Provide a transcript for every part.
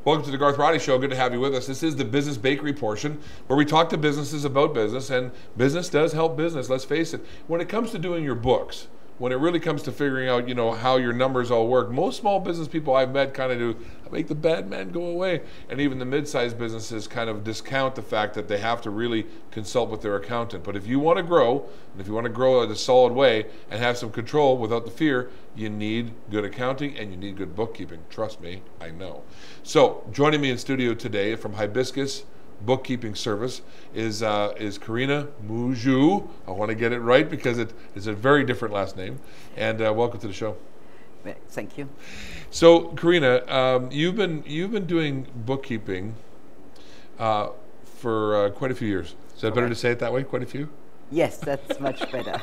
Welcome to the Garth Roddy Show. Good to have you with us. This is the Business Bakery portion where we talk to businesses about business, and business does help business, let's face it. When it comes to doing your books, when it really comes to figuring out, how your numbers all work, most small business people I've met kind of do make the bad man go away. And even the mid-sized businesses kind of discount the fact that they have to really consult with their accountant. But if you want to grow, and if you want to grow in a solid way and have some control without the fear, you need good accounting and you need good bookkeeping. Trust me, I know. So joining me in studio today from Hibiscus Bookkeeping Service is Karina Mougeot. I want to get it right because it is a very different last name. And welcome to the show. Thank you. So, Karina, you've been doing bookkeeping for quite a few years. Is that better to say it that way? Quite a few? Yes, that's much better.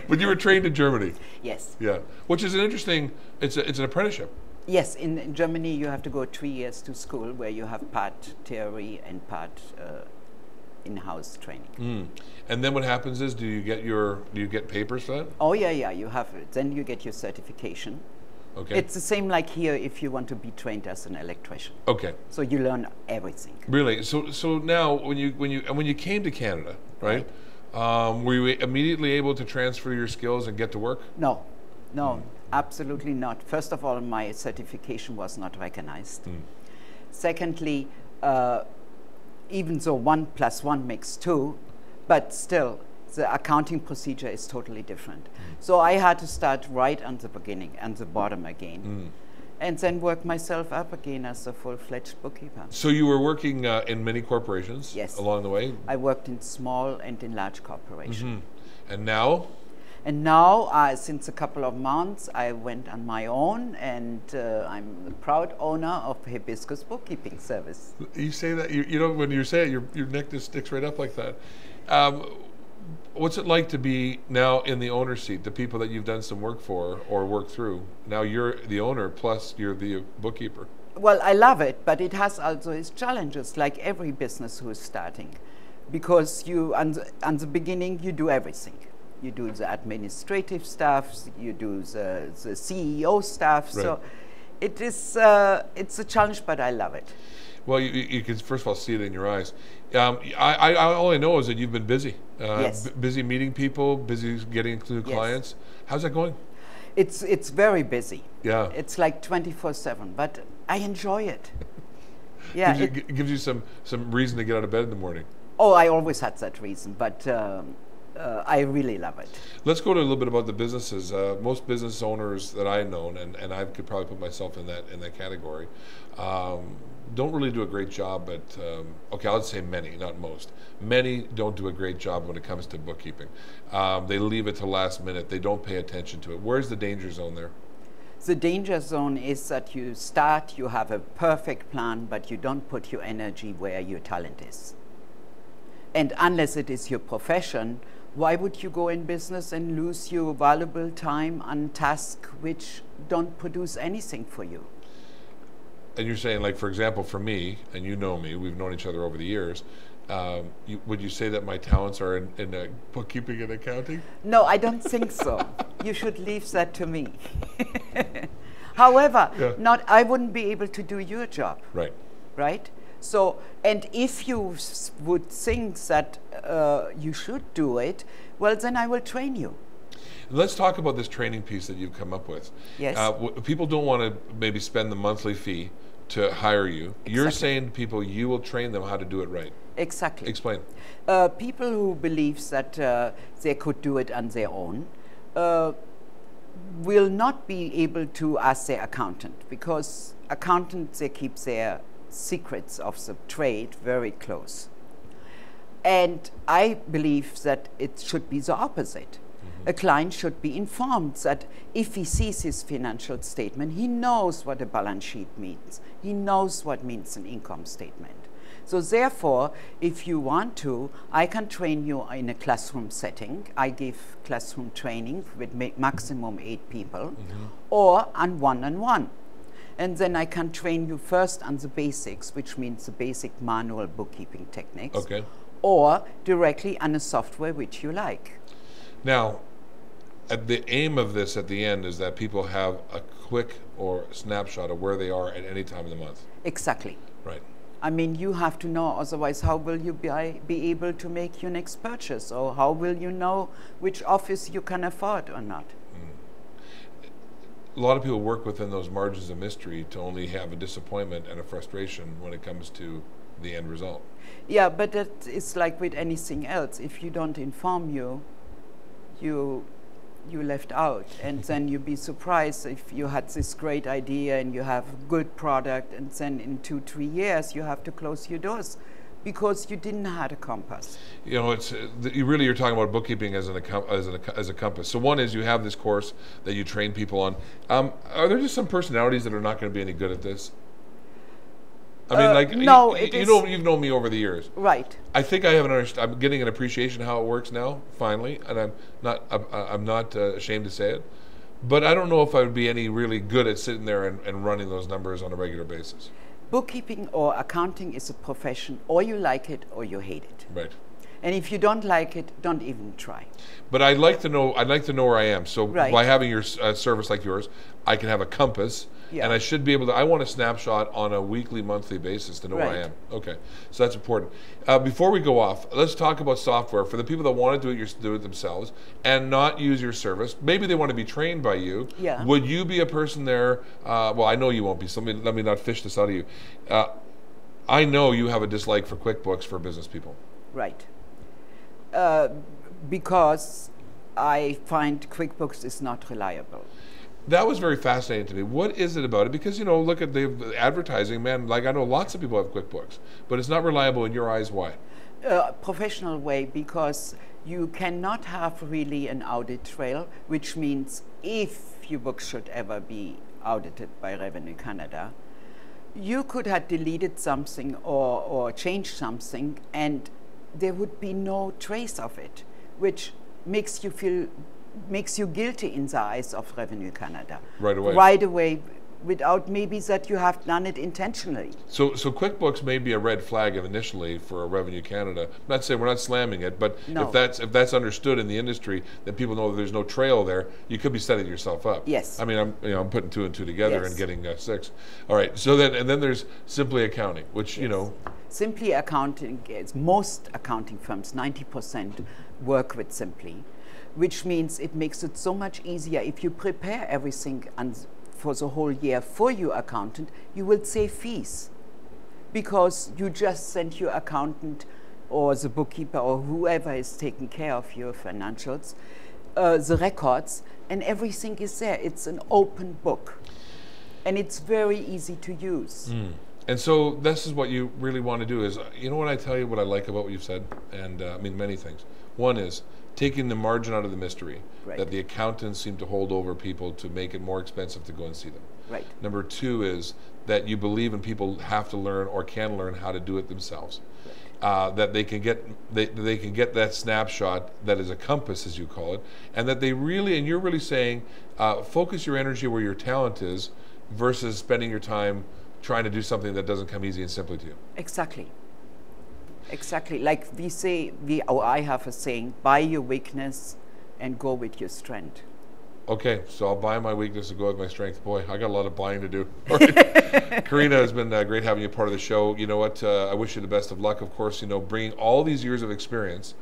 But you were trained in Germany. Yes. Yeah, which is an interesting. It's an apprenticeship. Yes, in Germany you have to go 3 years to school where you have part theory and part in-house training. And then what happens is, do you get papers for that? Oh yeah, you have it. Then you get your certification. Okay. It's the same like here if you want to be trained as an electrician. Okay. So you learn everything. Really? So now when you came to Canada, right? Were you immediately able to transfer your skills and get to work? No, absolutely not. First of all, my certification was not recognized. Secondly, even though 1 + 1 makes 2, but still the accounting procedure is totally different. So I had to start right at the beginning and the bottom again. And then work myself up again as a full-fledged bookkeeper. So you were working in many corporations along the way? I worked in small and in large corporations. And now? And now, since a couple of months, I went on my own, and I'm the proud owner of Hibiscus Bookkeeping Service. You say that, when you say it, your neck just sticks right up like that. What's it like to be now in the owner's seat, the people that you've done some work for or worked through? Now you're the owner, plus you're the bookkeeper. Well, I love it, but it has also its challenges, like every business who is starting. Because you, on the beginning, you do everything. You do the administrative stuff, you do the CEO stuff. Right. So it's a challenge, but I love it. Well, you can first of all see it in your eyes. All I know is that you've been busy. Yes. Busy meeting people, busy getting new clients. How's that going? It's very busy. Yeah. It's like 24/7, but I enjoy it. Yeah. It gives you some reason to get out of bed in the morning. Oh, I always had that reason, but I really love it. Let's go to a little bit about the businesses. Most business owners that I've known, and I could probably put myself in that category, don't really do a great job. But okay, I'll say many, not most. Many don't do a great job when it comes to bookkeeping. They leave it to last minute. They don't pay attention to it. Where's the danger zone there? The danger zone is that you start, you have a perfect plan, but you don't put your energy where your talent is. And unless it is your profession, why would you go in business and lose your valuable time on tasks which don't produce anything for you? And you're saying, like, for example, for me, and you know me, we've known each other over the years, would you say that my talents are in bookkeeping and accounting? No, I don't think so. You should leave that to me. However, I wouldn't be able to do your job. Right. Right? So, and if you would think that you should do it, well, then I will train you. Let's talk about this training piece that you've come up with. Yes. People don't want to maybe spend the monthly fee to hire you. Exactly. You're saying to people you will train them how to do it right. Exactly. Explain. People who believe that they could do it on their own will not be able to ask their accountant, because accountants, they keep their secrets of the trade very close. And I believe that it should be the opposite. A client should be informed that if he sees his financial statement, he knows what a balance sheet means. He knows what means an income statement. So therefore, if you want to, I can train you in a classroom setting. I give classroom training with maximum 8 people, or on one-on-one. And then I can train you first on the basics, which means the basic manual bookkeeping techniques, or directly on a software which you like. Now, at the aim of this at the end is that people have a quick or snapshot of where they are at any time of the month. Exactly. Right. I mean, you have to know, otherwise how will you be able to make your next purchase, or how will you know which office you can afford or not? A lot of people work within those margins of mystery to only have a disappointment and a frustration when it comes to the end result. Yeah, but that is like with anything else. If you don't inform you left out, and then you be surprised if you had this great idea and you have a good product, and then in 2-3 years you have to close your doors because you didn't have a compass. You know, it's you really are talking about bookkeeping as a compass. So one is you have this course that you train people on. Are there just some personalities that are not going to be any good at this? I mean, like no, you've known me over the years. Right. I think I have I'm getting an appreciation of how it works now, finally, and I'm not ashamed to say it. But I don't know if I would be any really good at sitting there and running those numbers on a regular basis. Bookkeeping or accounting is a profession, or you like it or you hate it. Right. And if you don't like it, don't even try. But I'd like to know where I am. So right. by having your service like yours, I can have a compass. Yeah. And I should be able to, I want a snapshot on a weekly, monthly basis to know where I am. Okay, so that's important. Before we go off, let's talk about software. For the people that want to do it themselves and not use your service, maybe they want to be trained by you. Yeah. Would you be a person there, well, I know you won't be, so let me not fish this out of you. I know you have a dislike for QuickBooks for business people. Right. Because I find QuickBooks is not reliable. That was very fascinating to me. What is it about it? Because, you know, look at the advertising, man, like I know lots of people have QuickBooks, but it's not reliable in your eyes. Why? Professional way, because you cannot have really an audit trail, which means if your books should ever be audited by Revenue Canada, you could have deleted something or changed something and there would be no trace of it, which makes you guilty in the eyes of Revenue Canada. Right away. Right away, without maybe that you have done it intentionally. So QuickBooks may be a red flag initially for a Revenue Canada. I'm not saying we're not slamming it, but no. if that's understood in the industry, that people know that there's no trail there, you could be setting yourself up. Yes. I mean, I'm putting 2 and 2 together yes. and getting 6. All right. So then there's Simply Accounting, which yes. you know. Simply Accounting is most accounting firms, 90% work with Simply, which means it makes it so much easier. If you prepare everything for the whole year for your accountant, you will save fees because you just send your accountant or the bookkeeper or whoever is taking care of your financials the records, and everything is there. It's an open book and it's very easy to use. Mm. And so this is what you really want to do is, you know what I tell you, what I like about what you've said, and I mean many things. One is taking the margin out of the mystery right. that the accountants seem to hold over people to make it more expensive to go and see them. Right. Number 2 is that you believe in people have to learn or can learn how to do it themselves. Right. That they can get that snapshot that is a compass, as you call it, and that they really, and you're really saying, focus your energy where your talent is versus spending your time trying to do something that doesn't come easy and simply to you. Exactly. Exactly. Like we say, I have a saying, buy your weakness and go with your strength. Okay, so I'll buy my weakness and go with my strength. Boy, I got a lot of buying to do. All right. Karina, it's been great having you part of the show. You know what? I wish you the best of luck. Of course, you know, bringing all these years of experience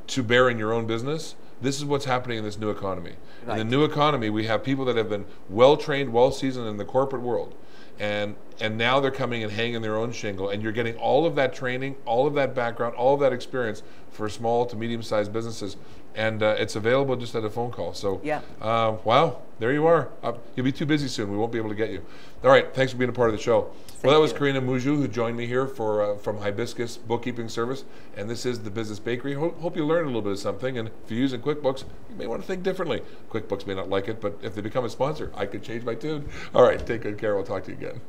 to bear in your own business. This is what's happening in this new economy. Right. In the new economy, we have people that have been well-trained, well-seasoned in the corporate world. And now they're coming and hanging their own shingle, and you're getting all of that training, all of that background, all of that experience for small to medium-sized businesses, and it's available just at a phone call. So, yeah. Wow, there you are. You'll be too busy soon. We won't be able to get you. All right, thanks for being a part of the show. Well, that was Karina Mougeot, who joined me here from Hibiscus Bookkeeping Service, and this is the Business Bakery. Hope you learned a little bit of something, and if you're using QuickBooks, you may want to think differently. QuickBooks may not like it, but if they become a sponsor, I could change my tune. All right, take good care. We'll talk to you again.